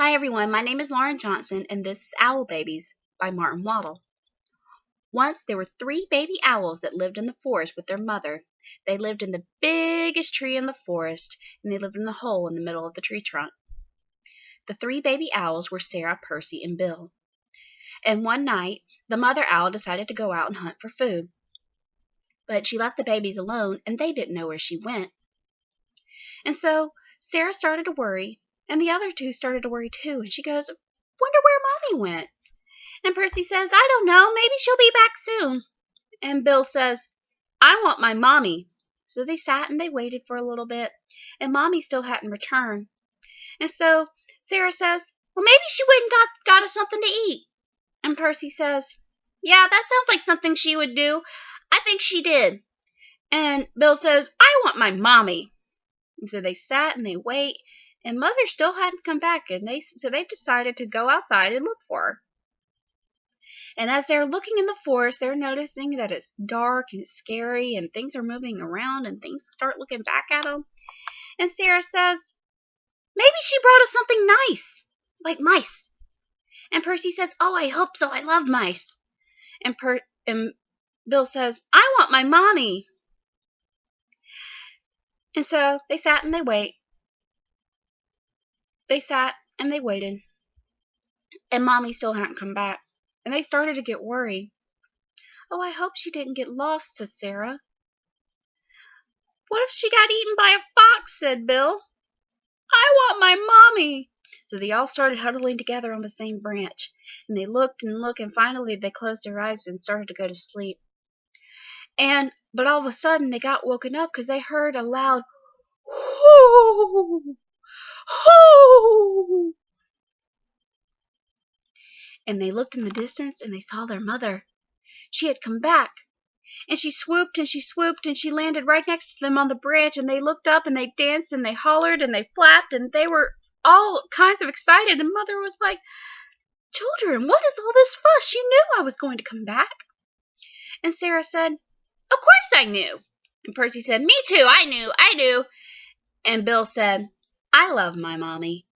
Hi everyone, my name is Lauren Johnson and this is Owl Babies by Martin Waddell. Once there were 3 baby owls that lived in the forest with their mother. They lived in the biggest tree in the forest and they lived in the hole in the middle of the tree trunk. The 3 baby owls were Sarah, Percy, and Bill. And one night, the mother owl decided to go out and hunt for food. But she left the babies alone and they didn't know where she went. And so Sarah started to worry. And the other 2 started to worry too. And she goes, "Wonder where Mommy went." And Percy says, "I don't know. Maybe she'll be back soon." And Bill says, "I want my Mommy." So they sat and they waited for a little bit. And Mommy still hadn't returned. And so Sarah says, "Well, maybe she went and got us something to eat." And Percy says, "Yeah, that sounds like something she would do. I think she did." And Bill says, "I want my Mommy." And so they sat and they wait. And Mother still hadn't come back, and they decided to go outside and look for her. And as they're looking in the forest, they're noticing that it's dark and it's scary, and things are moving around, and things start looking back at them. And Sarah says, "Maybe she brought us something nice, like mice." And Percy says, "Oh, I hope so. I love mice." And Bill says, "I want my Mommy." And so they sat and they wait. They sat and they waited. And Mommy still hadn't come back. And they started to get worried. "Oh, I hope she didn't get lost," said Sarah. "What if she got eaten by a fox?" said Bill. "I want my Mommy." So they all started huddling together on the same branch. And they looked and looked, and finally they closed their eyes and started to go to sleep. But all of a sudden they got woken up because they heard a loud "hoo, hoo." And they looked in the distance and they saw their mother. She had come back. And she swooped and she swooped and she landed right next to them on the branch, and they looked up and they danced and they hollered and they flapped and they were all kinds of excited. And Mother was like, "Children, what is all this fuss? You knew I was going to come back." And Sarah said, "Of course I knew." And Percy said, "Me too, I knew. And Bill said, "I love my Mommy."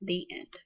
The end.